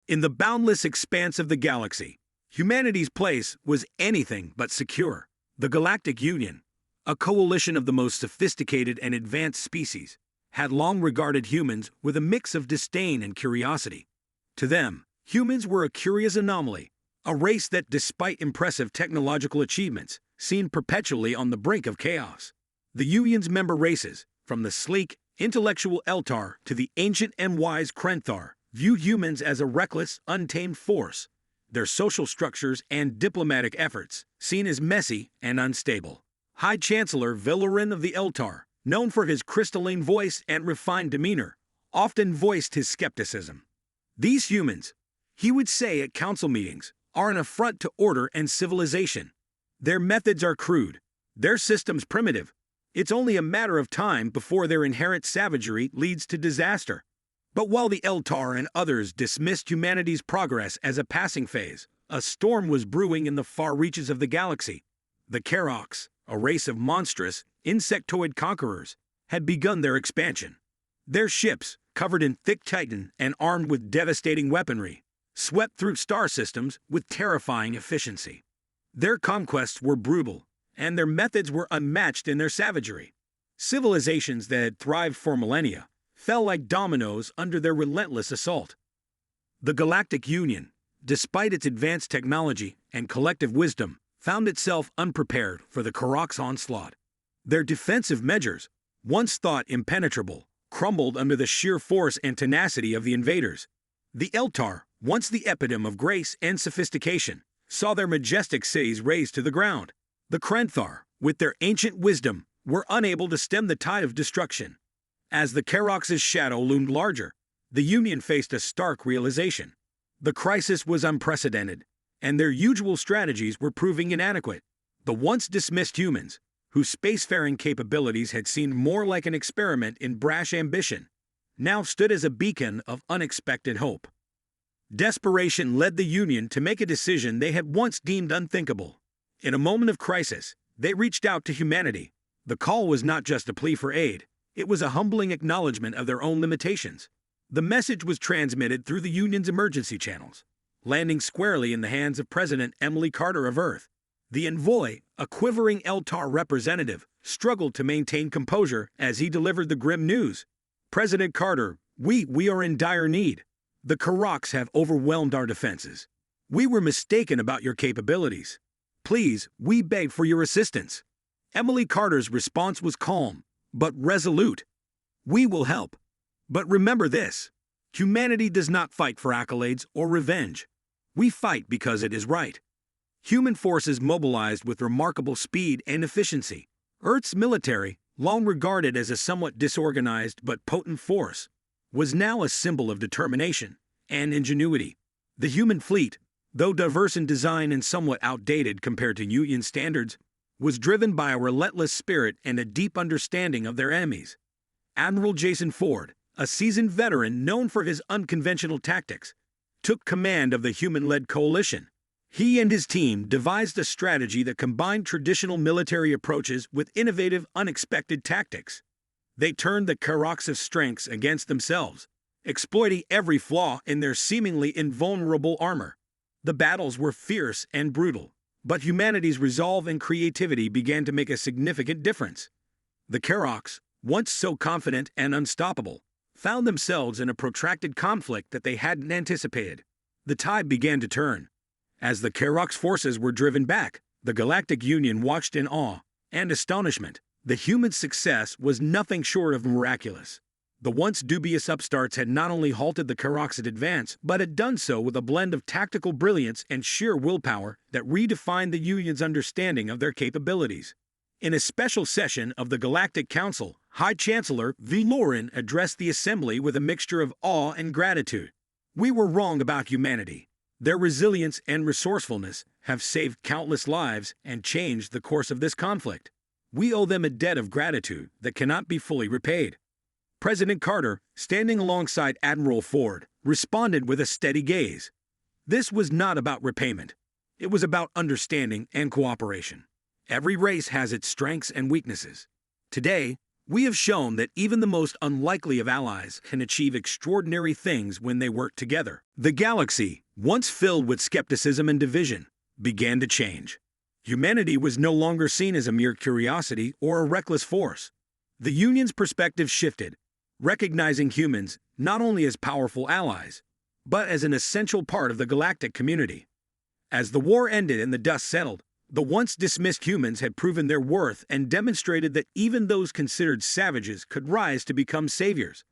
In the boundless expanse of the galaxy, humanity's place was anything but secure. The Galactic Union, a coalition of the most sophisticated and advanced species, had long regarded humans with a mix of disdain and curiosity. To them, humans were a curious anomaly, a race that, despite impressive technological achievements, seemed perpetually on the brink of chaos. The Union's member races, from the sleek, intellectual Eltar to the ancient and wise Krenthar, viewed humans as a reckless, untamed force, their social structures and diplomatic efforts seen as messy and unstable. High Chancellor Villarin of the Eltar, known for his crystalline voice and refined demeanor, often voiced his skepticism. These humans, he would say at council meetings, are an affront to order and civilization. Their methods are crude, their systems primitive. It's only a matter of time before their inherent savagery leads to disaster. But while the Eltar and others dismissed humanity's progress as a passing phase, a storm was brewing in the far reaches of the galaxy. The Karoks, a race of monstrous, insectoid conquerors, had begun their expansion. Their ships, covered in thick chitin and armed with devastating weaponry, swept through star systems with terrifying efficiency. Their conquests were brutal, and their methods were unmatched in their savagery. Civilizations that had thrived for millennia fell like dominoes under their relentless assault. The Galactic Union, despite its advanced technology and collective wisdom, found itself unprepared for the Karok's onslaught. Their defensive measures, once thought impenetrable, crumbled under the sheer force and tenacity of the invaders. The Eltar, once the epitome of grace and sophistication, saw their majestic cities razed to the ground. The Krenthar, with their ancient wisdom, were unable to stem the tide of destruction. As the Karoks' shadow loomed larger, the Union faced a stark realization. The crisis was unprecedented, and their usual strategies were proving inadequate. The once dismissed humans, whose spacefaring capabilities had seemed more like an experiment in brash ambition, now stood as a beacon of unexpected hope. Desperation led the Union to make a decision they had once deemed unthinkable. In a moment of crisis, they reached out to humanity. The call was not just a plea for aid, it was a humbling acknowledgement of their own limitations. The message was transmitted through the Union's emergency channels, landing squarely in the hands of President Emily Carter of Earth. The envoy, a quivering Eltar representative, struggled to maintain composure as he delivered the grim news. President Carter, we are in dire need. The Karoks have overwhelmed our defenses. We were mistaken about your capabilities. Please, we beg for your assistance. Emily Carter's response was calm, but resolute. We will help. But remember this: humanity does not fight for accolades or revenge. We fight because it is right. Human forces mobilized with remarkable speed and efficiency. Earth's military, long regarded as a somewhat disorganized but potent force, was now a symbol of determination and ingenuity. The human fleet, though diverse in design and somewhat outdated compared to Union standards, was driven by a relentless spirit and a deep understanding of their enemies. Admiral Jason Ford, a seasoned veteran known for his unconventional tactics, took command of the human-led coalition. He and his team devised a strategy that combined traditional military approaches with innovative, unexpected tactics. They turned the Karoks' strengths against themselves, exploiting every flaw in their seemingly invulnerable armor. The battles were fierce and brutal, but humanity's resolve and creativity began to make a significant difference. The Karoks, once so confident and unstoppable, found themselves in a protracted conflict that they hadn't anticipated. The tide began to turn. As the Karoks' forces were driven back, the Galactic Union watched in awe and astonishment. The human success was nothing short of miraculous. The once dubious upstarts had not only halted the Karoks' advance, but had done so with a blend of tactical brilliance and sheer willpower that redefined the Union's understanding of their capabilities. In a special session of the Galactic Council, High Chancellor Villarin addressed the assembly with a mixture of awe and gratitude. We were wrong about humanity. Their resilience and resourcefulness have saved countless lives and changed the course of this conflict. We owe them a debt of gratitude that cannot be fully repaid. President Carter, standing alongside Admiral Ford, responded with a steady gaze. This was not about repayment. It was about understanding and cooperation. Every race has its strengths and weaknesses. Today, We have shown that even the most unlikely of allies can achieve extraordinary things when they work together. The galaxy, once filled with skepticism and division, began to change. Humanity was no longer seen as a mere curiosity or a reckless force. The Union's perspective shifted, recognizing humans not only as powerful allies, but as an essential part of the galactic community. As the war ended and the dust settled, the once dismissed humans had proven their worth and demonstrated that even those considered savages could rise to become saviors.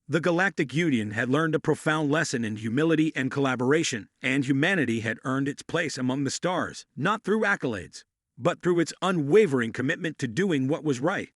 The Galactic Union had learned a profound lesson in humility and collaboration, and humanity had earned its place among the stars, not through accolades, but through its unwavering commitment to doing what was right.